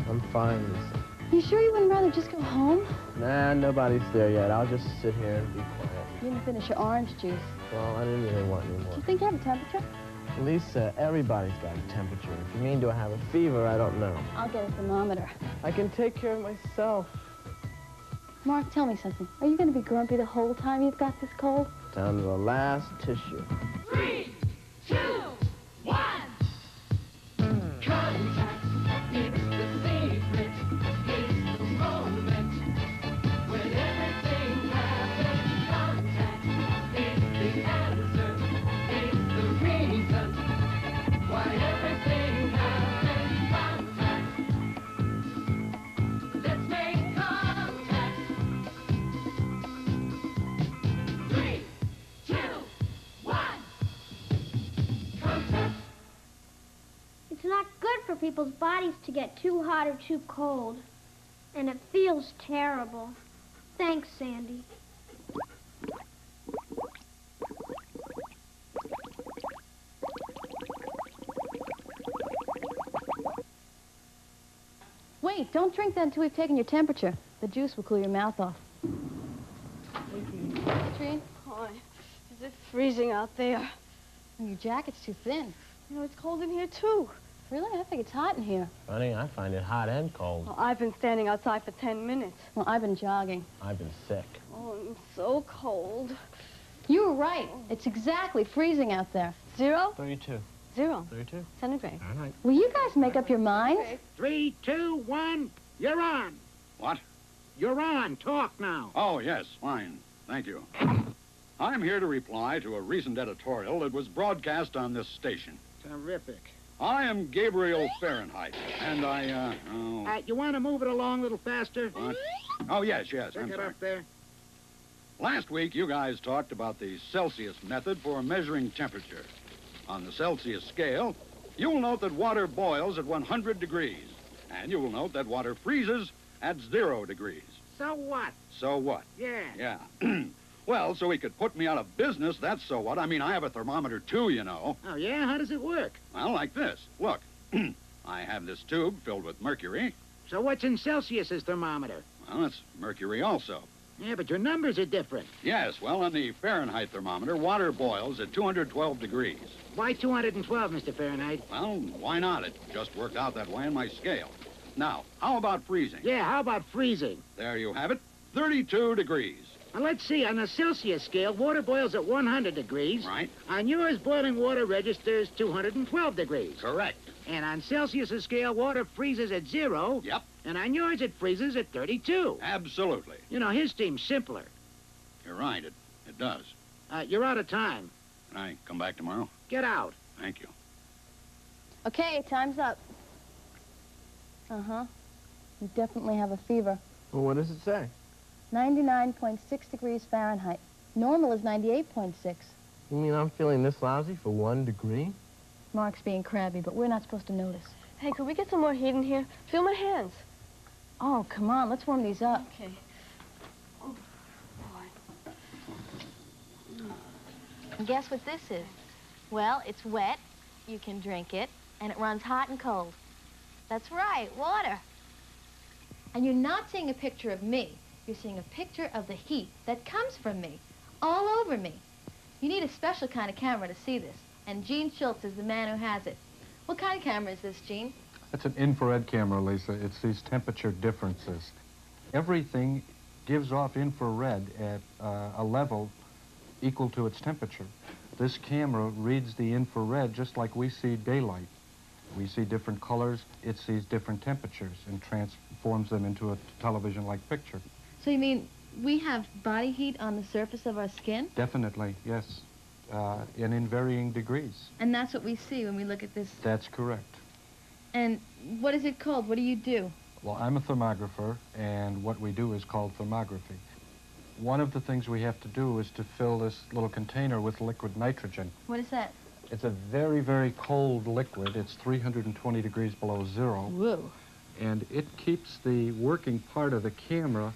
I'm fine, Lisa. You sure you wouldn't rather just go home? Nah, nobody's there yet. I'll just sit here and be quiet. You didn't finish your orange juice. Well, I didn't really want any more. Do you think you have a temperature? Lisa, everybody's got a temperature. If you mean do I have a fever, I don't know. I'll get a thermometer. I can take care of myself. Mark, tell me something. Are you going to be grumpy the whole time you've got this cold? Down to the last tissue. 3, 2, 1. Contact, it's the secret. It's the moment when everything happens. Contact is the answer. It's the reason why everything happens. Contact. Let's make contact. 3, 2, 1. Contact. It's not good for people's bodies to get too hot or too cold. And it feels terrible. Thanks, Sandy. Wait, don't drink that until we've taken your temperature. The juice will cool your mouth off. Trini? Oh, is it freezing out there? Your jacket's too thin. You know, it's cold in here, too. Really? I think it's hot in here. Funny, I find it hot and cold. Well, I've been standing outside for 10 minutes. Well, I've been jogging. I've been sick. Oh, I'm so cold. You were right. It's exactly freezing out there. 0? 32. 0. 32. Centigrade. Fahrenheit. Will you guys make up your minds? 3, 2, 1, you're on. What? You're on. Talk now. Oh, yes, fine. Thank you. I'm here to reply to a recent editorial that was broadcast on this station. Terrific. I am Gabriel Fahrenheit, and I, You want to move it along a little faster? What? Oh, yes, Pick I'm it sorry. up there. Last week, you guys talked about the Celsius method for measuring temperature. On the Celsius scale, you'll note that water boils at 100 degrees, and you will note that water freezes at 0 degrees. So what? So what? Yeah. Yeah. Well, so he could put me out of business, that's so what. I mean, I have a thermometer, too, you know. Oh, yeah? How does it work? Well, like this. Look, I have this tube filled with mercury. So what's in Celsius's thermometer? Well, it's mercury also. Yeah, but your numbers are different. Yes, well, on the Fahrenheit thermometer, water boils at 212 degrees. Why 212, Mr. Fahrenheit? Well, why not? It just worked out that way on my scale. Now, how about freezing? Yeah, how about freezing? There you have it, 32 degrees. Well, let's see. On the Celsius scale, water boils at 100 degrees. Right. On yours, boiling water registers 212 degrees. Correct. And on Celsius's scale, water freezes at 0. Yep. And on yours, it freezes at 32. Absolutely. You know, his seems simpler. You're right, it does. You're out of time. Can I come back tomorrow? Get out. Thank you. Okay, time's up. Uh-huh. You definitely have a fever. Well, what does it say? 99.6 degrees Fahrenheit. Normal is 98.6. You mean I'm feeling this lousy for 1 degree? Mark's being crabby, but we're not supposed to notice. Hey, could we get some more heat in here? Feel my hands. Oh, come on, let's warm these up. Okay. Oh, boy. And guess what this is? Well, it's wet, you can drink it, and it runs hot and cold. That's right, water. And you're not seeing a picture of me. You're seeing a picture of the heat that comes from me, all over me. You need a special kind of camera to see this, and Gene Schultz is the man who has it. What kind of camera is this, Gene? It's an infrared camera, Lisa. It sees temperature differences. Everything gives off infrared at a level equal to its temperature. This camera reads the infrared just like we see daylight. We see different colors, it sees different temperatures and transforms them into a television-like picture. So you mean we have body heat on the surface of our skin? Definitely, yes, and in varying degrees. And that's what we see when we look at this. That's correct. And what is it called? What do you do? Well, I'm a thermographer, and what we do is called thermography. One of the things we have to do is to fill this little container with liquid nitrogen. What is that? It's a very, very cold liquid. It's 320 degrees below zero. Whoa. And it keeps the working part of the camera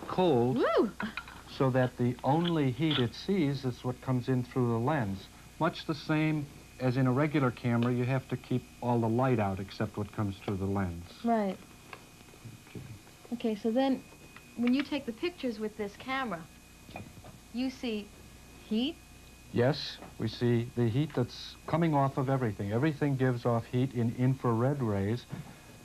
cold. Woo! So that the only heat it sees is what comes in through the lens. Much the same as in a regular camera, you have to keep all the light out except what comes through the lens. Right. Okay, so then when you take the pictures with this camera, you see heat? Yes, we see the heat that's coming off of everything. Everything gives off heat in infrared rays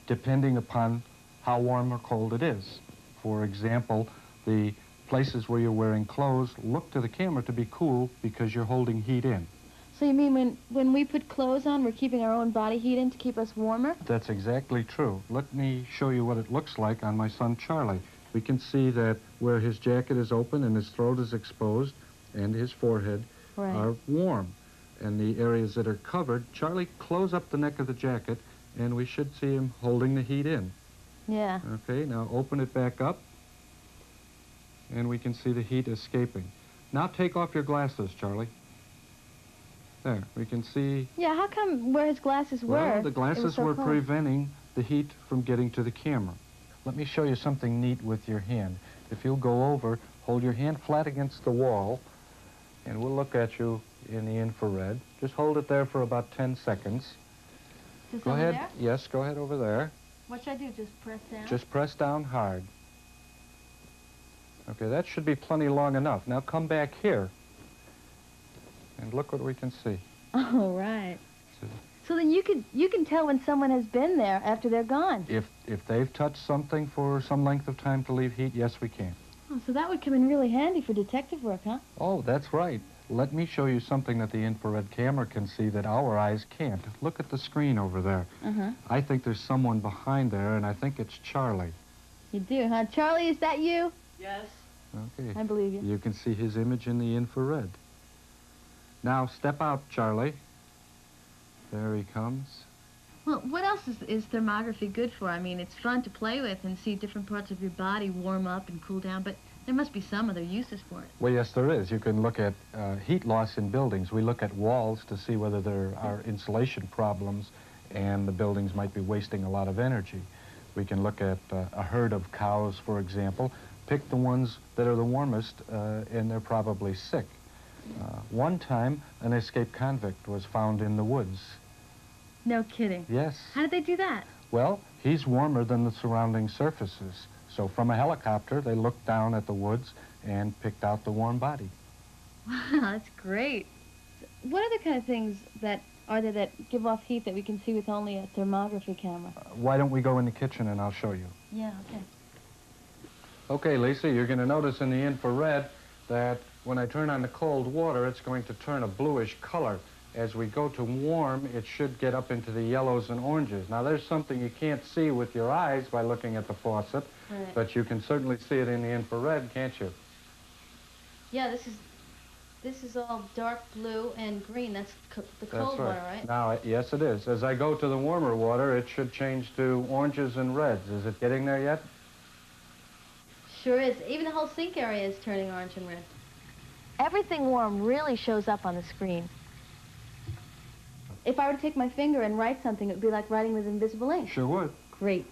depending upon how warm or cold it is. For example, the places where you're wearing clothes look to the camera to be cool because you're holding heat in. So you mean when we put clothes on, we're keeping our own body heat in to keep us warmer? That's exactly true. Let me show you what it looks like on my son Charlie. We can see that where his jacket is open and his throat is exposed and his forehead are warm. And the areas that are covered, Charlie, close up the neck of the jacket and we should see him holding the heat in. Yeah. Okay, now open it back up and we can see the heat escaping. Now take off your glasses, Charlie. There, we can see... Yeah, how come where his glasses were? Well, the glasses so were cold? preventing the heat from getting to the camera. Let me show you something neat with your hand. If you'll go over, hold your hand flat against the wall, and we'll look at you in the infrared. Just hold it there for about 10 seconds. Just Go over ahead. there? Yes, go ahead over there. What should I do, just press down? Just press down hard. Okay, that should be plenty long enough. Now come back here, and look what we can see. Oh, right. So then you can tell when someone has been there after they're gone. If they've touched something for some length of time to leave heat, yes, we can. Oh, so that would come in really handy for detective work, huh? Oh, that's right. Let me show you something that the infrared camera can see that our eyes can't. Look at the screen over there. Uh-huh. I think there's someone behind there, and I think it's Charlie. You do, huh? Charlie, is that you? Yes. Okay. I believe you. You can see his image in the infrared. Now, step out, Charlie. There he comes. Well, what else is thermography good for? I mean, it's fun to play with and see different parts of your body warm up and cool down, but there must be some other uses for it. Well, yes, there is. You can look at heat loss in buildings. We look at walls to see whether there are insulation problems and the buildings might be wasting a lot of energy. We can look at a herd of cows, for example, pick the ones that are the warmest and they're probably sick. One time, an escaped convict was found in the woods. No kidding. Yes. How did they do that? Well, he's warmer than the surrounding surfaces. So from a helicopter, they looked down at the woods and picked out the warm body. Wow, that's great. What other kind of things are there that give off heat that we can see with only a thermography camera? Why don't we go in the kitchen and I'll show you. Yeah, okay. Okay, Lisa, you're going to notice in the infrared that when I turn on the cold water, it's going to turn a bluish color. As we go to warm, it should get up into the yellows and oranges. Now, there's something you can't see with your eyes by looking at the faucet, Right. but you can certainly see it in the infrared, can't you? Yeah, this is all dark blue and green. That's the cold water, right? Now, yes, it is. As I go to the warmer water, it should change to oranges and reds. Is it getting there yet? Sure is. Even the whole sink area is turning orange and red. Everything warm really shows up on the screen. If I were to take my finger and write something, it would be like writing with invisible ink. Sure would. Great.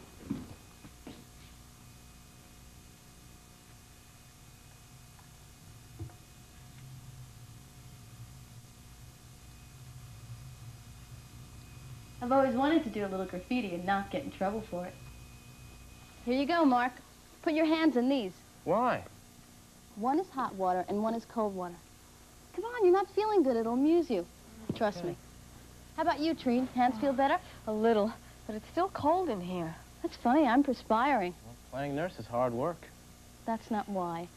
I've always wanted to do a little graffiti and not get in trouble for it. Here you go, Mark. Put your hands in these. Why? One is hot water and one is cold water. Come on, you're not feeling good. It'll amuse you. Trust me. How about you, Trini? Hands feel better? A little, but it's still cold in here. That's funny. I'm perspiring. Well, playing nurse is hard work. That's not why.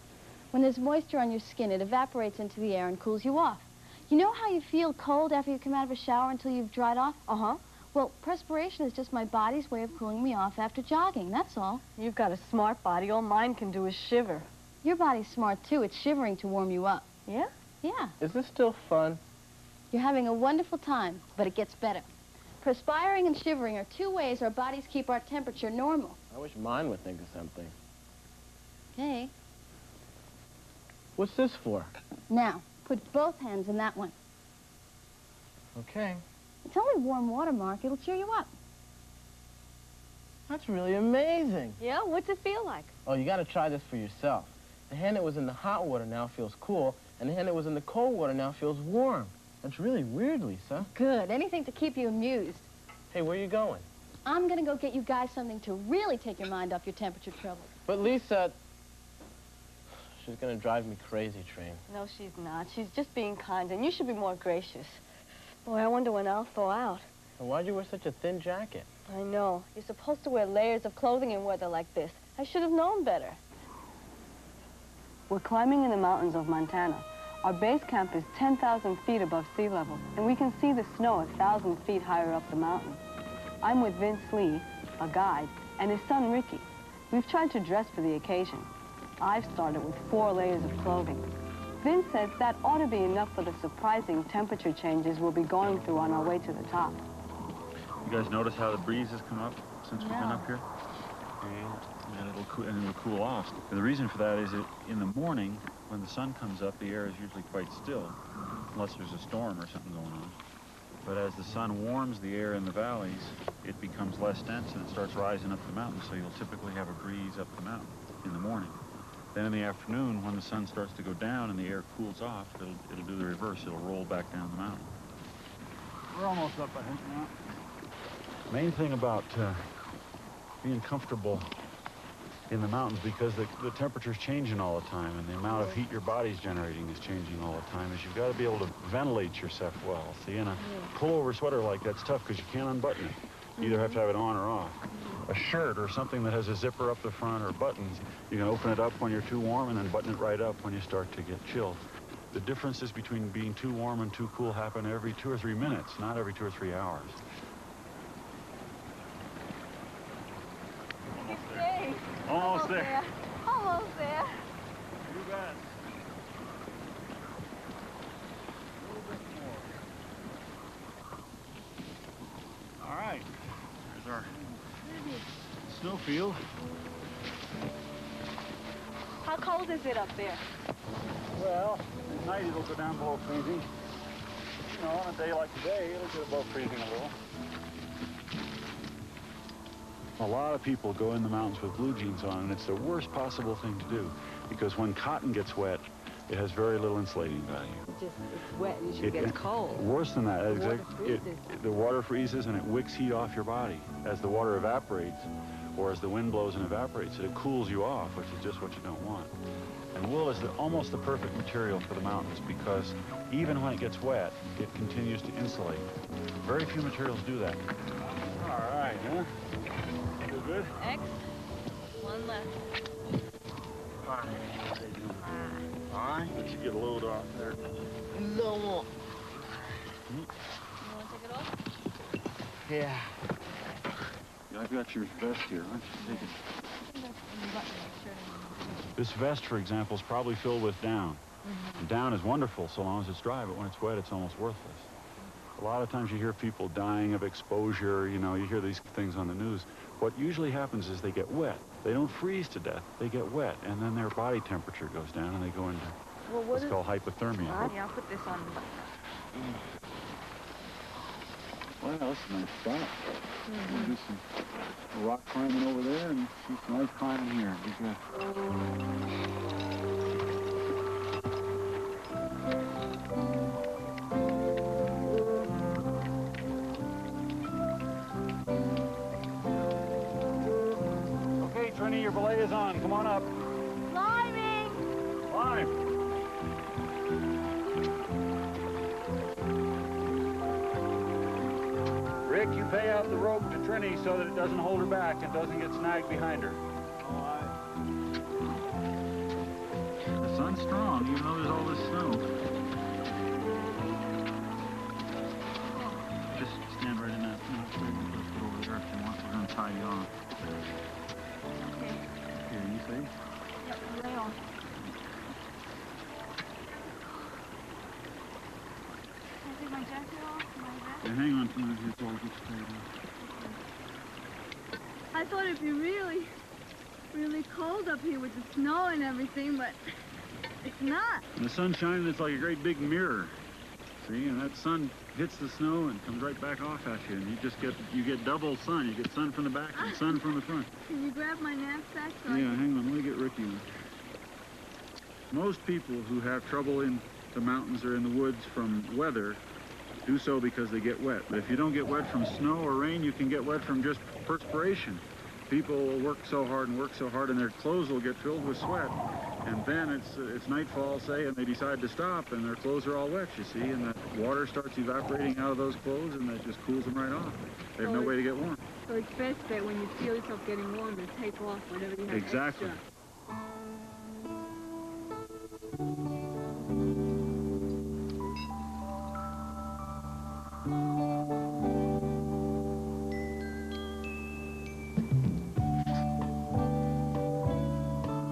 When there's moisture on your skin, it evaporates into the air and cools you off. You know how you feel cold after you come out of a shower until you've dried off? Uh-huh. Well, perspiration is just my body's way of cooling me off after jogging, that's all. You've got a smart body. All mine can do is shiver. Your body's smart, too. It's shivering to warm you up. Yeah? Yeah. Is this still fun? You're having a wonderful time, but it gets better. Perspiring and shivering are two ways our bodies keep our temperature normal. I wish mine would think of something. Okay. What's this for? Now, put both hands in that one. Okay. It's only warm water, Mark. It'll cheer you up. That's really amazing. Yeah? What's it feel like? Oh, you got to try this for yourself. The hand that was in the hot water now feels cool, and the hand that was in the cold water now feels warm. That's really weird, Lisa. Good. Anything to keep you amused. Hey, where are you going? I'm gonna go get you guys something to really take your mind off your temperature troubles. But Lisa... She's gonna drive me crazy, Trini. No, she's not. She's just being kind, and you should be more gracious. Boy, I wonder when I'll thaw out. And why'd you wear such a thin jacket? I know. You're supposed to wear layers of clothing in weather like this. I should have known better. We're climbing in the mountains of Montana. Our base camp is 10,000 feet above sea level, and we can see the snow 1,000 feet higher up the mountain. I'm with Vince Lee, a guide, and his son, Ricky. We've tried to dress for the occasion. I've started with 4 layers of clothing. Vince says that ought to be enough for the surprising temperature changes we'll be going through on our way to the top. You guys notice how the breeze has come up since we've been up here? And it'll cool off. And the reason for that is that in the morning, when the sun comes up, the air is usually quite still, unless there's a storm or something going on. But as the sun warms the air in the valleys, it becomes less dense and it starts rising up the mountain, so you'll typically have a breeze up the mountain in the morning. Then in the afternoon, when the sun starts to go down and the air cools off, it'll do the reverse. It'll roll back down the mountain. We're almost up, I think, now. Main thing about being comfortable in the mountains, because the temperature's changing all the time and the amount of heat your body's generating is changing all the time, is you've got to be able to ventilate yourself well. See, in a pullover sweater like that's tough because you can't unbutton it. You either have to have it on or off. A shirt or something that has a zipper up the front or buttons, you can open it up when you're too warm and then button it right up when you start to get chilled. The differences between being too warm and too cool happen every 2 or 3 minutes, not every 2 or 3 hours. Almost there. Almost there. You bet. A little bit more. All right. There's our snowfield. How cold is it up there? Well, at night it'll go down below freezing. You know, on a day like today, it'll get above freezing a little. A lot of people go in the mountains with blue jeans on, and it's the worst possible thing to do, because when cotton gets wet, it has very little insulating value. It's wet and it gets cold. Worse than that, Freezes. the water freezes and it wicks heat off your body. As the water evaporates, or as the wind blows and evaporates, it cools you off, which is just what you don't want. And wool is almost the perfect material for the mountains, because even when it gets wet, it continues to insulate. Very few materials do that. All right, huh? Good? X. One left. All right. Let you get a load off there. No more. You want to take it off? Yeah. I've got your vest here. Why don't you take it? This vest, for example, is probably filled with down. And down is wonderful so long as it's dry, but when it's wet, it's almost worthless. A lot of times you hear people dying of exposure, you know, you hear these things on the news. What usually happens is they get wet. They don't freeze to death, they get wet, and then their body temperature goes down and they go into what's called hypothermia. Yeah, I'll put this on. Well, that's a nice spot. We'll do some rock climbing over there and do some ice climbing here. Be good. Okay, Trini, your belay is on. Come on up. Climbing! Climb. Rick, you pay out the rope to Trini so that it doesn't hold her back and doesn't get snagged behind her. All right. The sun's strong, even though there's all this snow. Just stand right in that. Let's get over there if you want. We're going to tie you on. Okay. Here, you see? Yep, lay on. Can I take my jacket off? Yeah, hang on to my head so I'll get straight on. I thought it'd be really, really cold up here with the snow and everything, but it's not. And the sun's shining, it's like a great big mirror. See, and that sun hits the snow and comes right back off at you, and you get double sun. You get sun from the back and sun from the front. Can you grab my knapsack? So Yeah, hang on, let me get Ricky on. Most people who have trouble in the mountains or in the woods from weather do so because they get wet. But if you don't get wet from snow or rain, you can get wet from just perspiration. People will work so hard and their clothes will get filled with sweat. And then it's nightfall, say, and they decide to stop, and their clothes are all wet, you see, and that water starts evaporating out of those clothes, and that just cools them right off. They have no way to get warm. So it's best that when you feel yourself getting warm, to take off whatever you have Exactly. extra.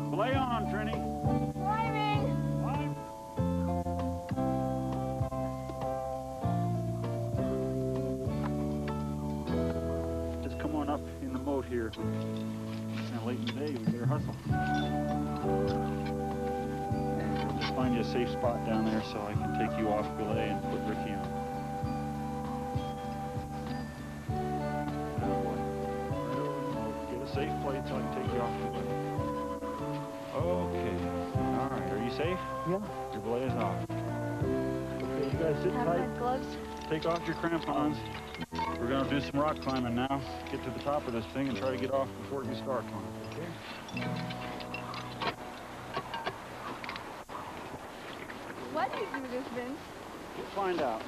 Belay on, Trini. Just come on up in the moat here. It's kind of late in the day, we better hustle. Just find you a safe spot down there so I can take you off belay and put Ricky on. Get a safe plate so I can take you off belay. Okay. All right, are you safe? Yeah. Your belay is off. Okay, you guys sit tight. Gloves. Take off your crampons. We're gonna do some rock climbing now. Get to the top of this thing and try to get off before you start on it, okay? Why do you do this, Vince? We'll find out.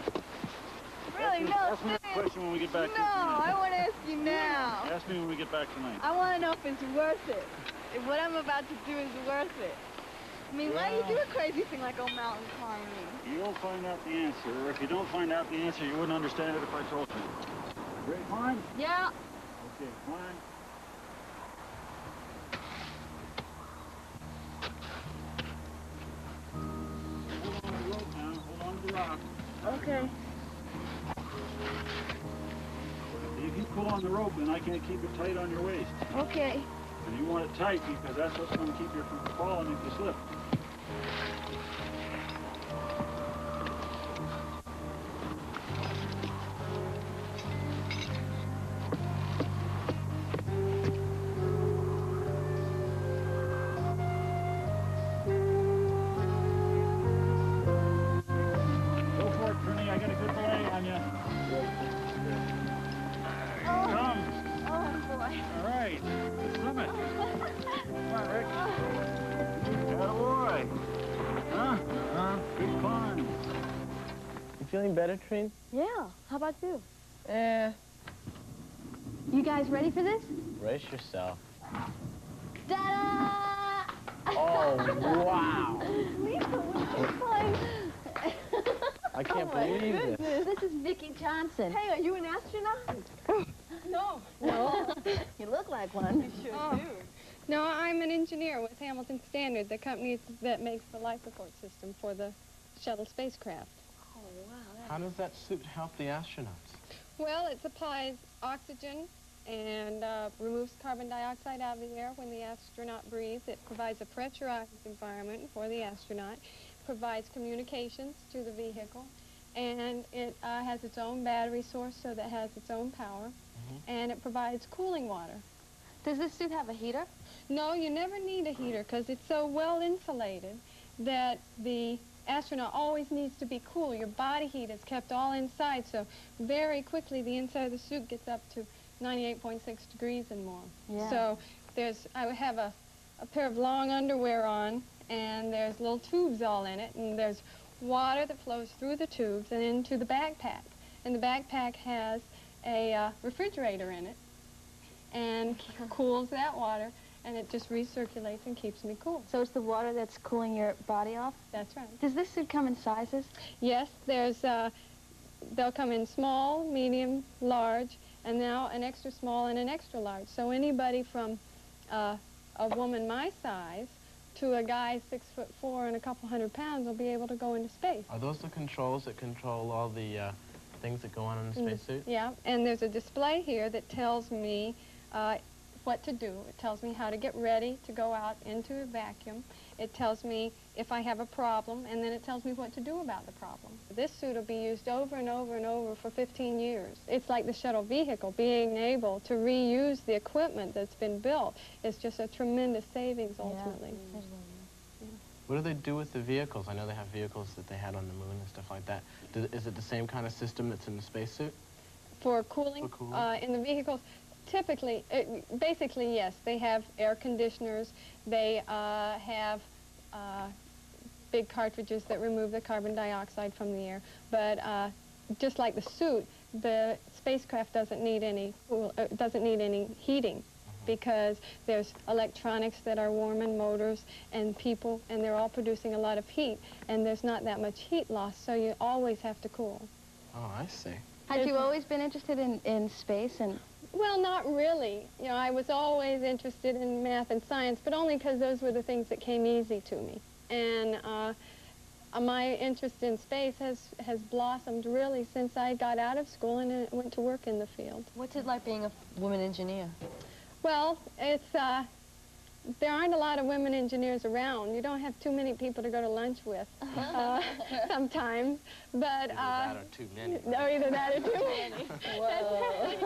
Really? No, Ask me that question when we get back no, I want to ask you now. Ask me when we get back tonight. I want to know if it's worth it. If what I'm about to do is worth it. I mean, why do you do a crazy thing like go mountain climbing? You'll find out the answer, or if you don't find out the answer, you wouldn't understand it if I told you. Ready to climb? Yeah. Okay, climb. Hold on to the rope now. Hold on to the rock. Okay. If you pull on the rope, then I can't keep it tight on your waist. Okay. And you want it tight because that's what's going to keep you from falling if you slip. Go for it, Trini. I got a good belay on you. Come. Oh, boy. All right. The summit. Come on, Rick. Attaboy. Huh? Good climb. You feeling better, Trini? Yeah. How about you? Eh. You guys ready for this? Brace yourself. Ta-da! Oh, wow. Lisa, what's this like? I can't believe this. This is Vicki Johnson. Hey, are you an astronaut? No. No. You look like one. You sure do. No, I'm an engineer with Hamilton Standard, the company that makes the life support system for the shuttle spacecraft. Oh, wow. How does that suit help the astronauts? Well, it supplies oxygen and removes carbon dioxide out of the air when the astronaut breathes. It provides a pressurized environment for the astronaut, provides communications to the vehicle, and it has its own battery source, so that has its own power, and it provides cooling water. Does this suit have a heater? No, you never need a heater because it's so well insulated that the astronaut always needs to be cool. Your body heat is kept all inside, so very quickly the inside of the suit gets up to 98.6 degrees and more. Yeah. So I have a pair of long underwear on, and there's little tubes all in it, and there's water that flows through the tubes and into the backpack. And the backpack has a refrigerator in it and cools that water, and it just recirculates and keeps me cool. So it's the water that's cooling your body off? That's right. Does this suit come in sizes? Yes, they'll come in small, medium, large, and now an extra small and an extra large. So anybody from a woman my size to a guy 6'4" and a couple 100 pounds will be able to go into space. Are those the controls that control all the things that go on in the spacesuit? Yeah, and there's a display here that tells me what to do. It tells me how to get ready to go out into a vacuum. It tells me if I have a problem, and then it tells me what to do about the problem. This suit will be used over and over and over for 15 years. It's like the shuttle vehicle. Being able to reuse the equipment that's been built is just a tremendous savings ultimately. Yeah. What do they do with the vehicles? I know they have vehicles that they had on the moon and stuff like that. Is it the same kind of system that's in the spacesuit? For cooling? For cooling? In the vehicles, typically, basically, yes. They have air conditioners. They have big cartridges that remove the carbon dioxide from the air. But just like the suit, the spacecraft doesn't need any heating, because there's electronics that are warming, motors and people, and they're all producing a lot of heat, and there's not that much heat loss, so you always have to cool. Oh, I see. Had you always been interested in space? And Well, not really. You know, I was always interested in math and science, but only because those were the things that came easy to me. And my interest in space has blossomed really since I got out of school and went to work in the field. What's it like being a woman engineer? Well, it's, there aren't a lot of women engineers around. You don't have too many people to go to lunch with sometimes, but... Either that or too many. No, either that or too many. Whoa.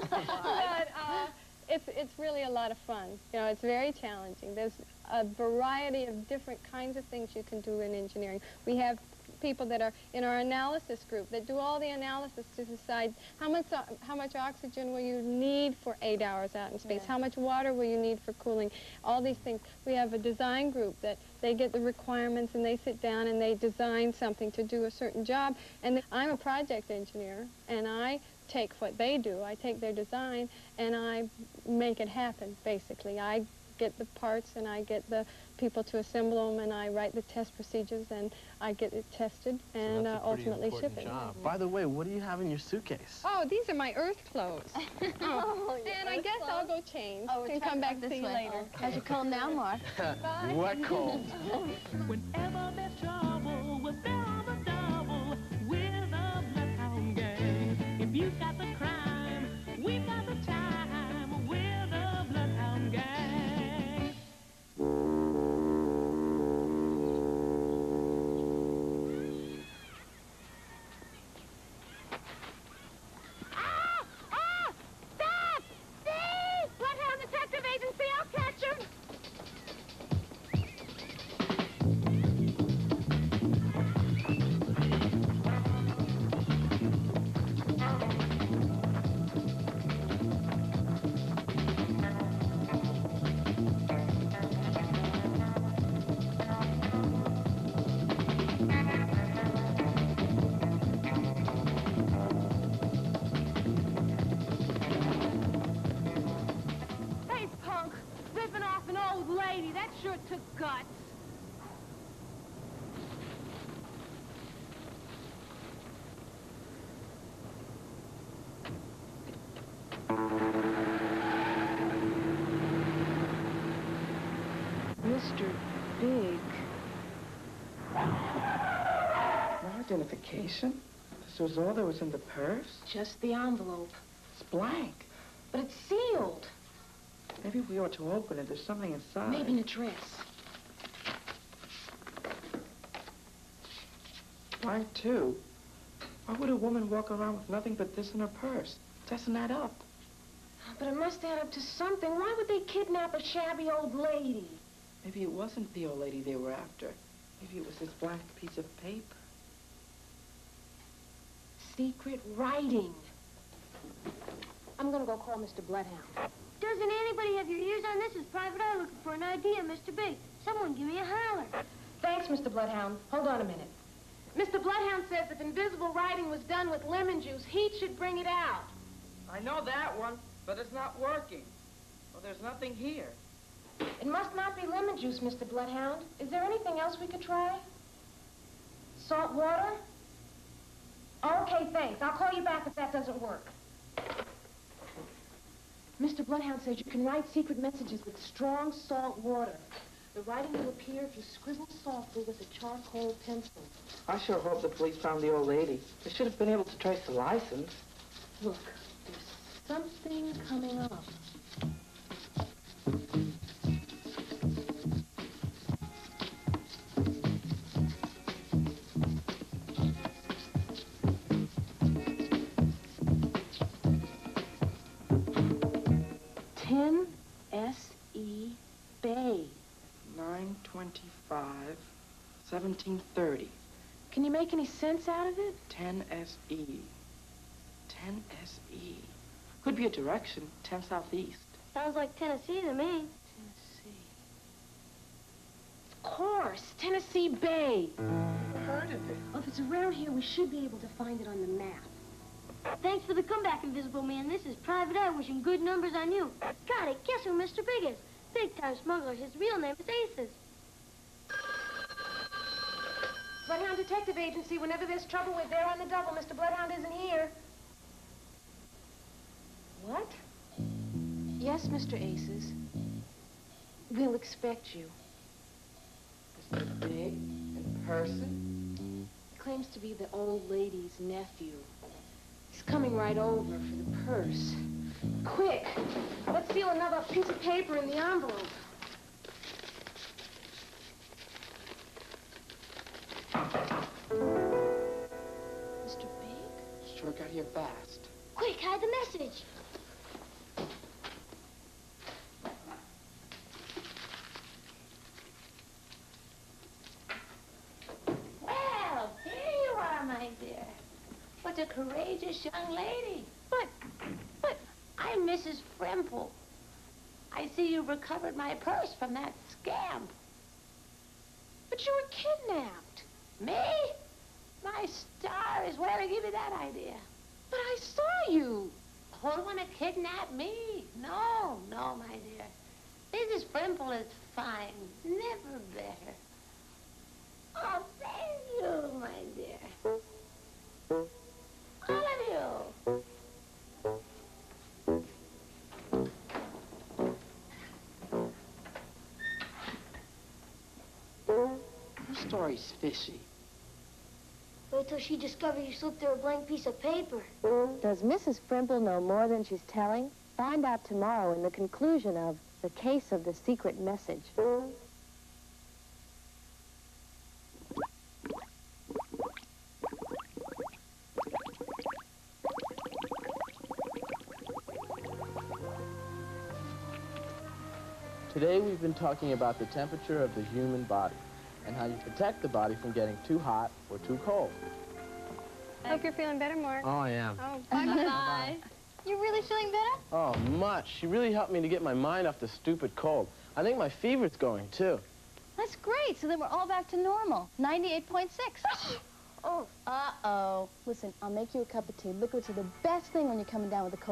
But it's really a lot of fun. You know, it's very challenging. There's a variety of different kinds of things you can do in engineering. We have people that are in our analysis group that do all the analysis to decide how much oxygen will you need for 8 hours out in space, how much water will you need for cooling, all these things. We have a design group that they get the requirements and they sit down and they design something to do a certain job. And I'm a project engineer, and I take what they do, I take their design, and I make it happen, basically. I get the parts and I get the people to assemble them, and I write the test procedures, and I get it tested and ultimately ship it. Job. By the way, what do you have in your suitcase? Oh, these are my Earth clothes. And I guess I'll go change and come back to see you later. How's your cold now, Mark? What cold? Whenever there's trouble, we're there on the double. We're the Bloodhound Gang. If you got the crime, we've got the time. We're the Bloodhound Gang. Stop! Steve! Bloodhound Detective Agency, I'll catch him! Hey, punk! Ripping off an old lady, that sure took guts. Mr. Big. No identification? This was all that was in the purse? Just the envelope. It's blank. But it's sealed. Maybe we ought to open it. There's something inside. Maybe an address. Blank, too. Why would a woman walk around with nothing but this in her purse? Doesn't add up. But it must add up to something. Why would they kidnap a shabby old lady? Maybe it wasn't the old lady they were after. Maybe it was this blank piece of paper. Secret writing. I'm gonna go call Mr. Bloodhound. Doesn't anybody have your ears on? This is Private Eye looking for an idea, Mr. Big. Someone give me a holler. Thanks, Mr. Bloodhound. Hold on a minute. Mr. Bloodhound says if invisible writing was done with lemon juice, heat should bring it out. I know that one, but it's not working. Well, there's nothing here. It must not be lemon juice, Mr. Bloodhound. Is there anything else we could try? Salt water? Okay, thanks. I'll call you back if that doesn't work. Mr. Bloodhound says you can write secret messages with strong salt water. The writing will appear if you scribble softly with a charcoal pencil. I sure hope the police found the old lady. They should have been able to trace the license. Look, there's something coming up. S.E. Bay. 925 1730. Can you make any sense out of it? 10 SE. 10 SE. Could be a direction, 10 southeast. Sounds like Tennessee to me. Of course, Tennessee Bay. Never heard of it. Well, if it's around here, we should be able to find it on the map. Thanks for the comeback, Invisible Man. This is Private Eye wishing good numbers on you. Got it. Guess who Mr. Big is? Big-time smuggler. His real name is Aces. Bloodhound Detective Agency. Whenever there's trouble, we're there on the double. Mr. Bloodhound isn't here. What? Yes, Mr. Aces. We'll expect you. Mr. Big, in person? He claims to be the old lady's nephew. He's coming right over for the purse. Quick, let's seal another piece of paper in the envelope. Mr. Big? Sure got here fast. Quick, hide the message. Well, here you are, my dear. What a courageous young lady. But, I'm Mrs. Frimple. I see you recovered my purse from that scamp. But you were kidnapped. Me? My stars, where did I give you that idea? But I saw you. Oh, you want to kidnap me? No, my dear. Mrs. Frimple is fine. Never better. Oh, thank you, my dear. All of you. Your story's fishy. Wait till she discovers you slipped her a blank piece of paper. Does Mrs. Frimple know more than she's telling? Find out tomorrow in the conclusion of The Case of the Secret Message. Today we've been talking about the temperature of the human body and how you protect the body from getting too hot or too cold. Hope you're feeling better, Mark. Oh, I am. Oh, bye-bye. You're really feeling better? Oh, much. She really helped me to get my mind off the stupid cold. I think my fever's going, too. That's great. So then we're all back to normal. 98.6. Oh. Uh-oh. Listen, I'll make you a cup of tea. Liquids are the best thing when you're coming down with a cold.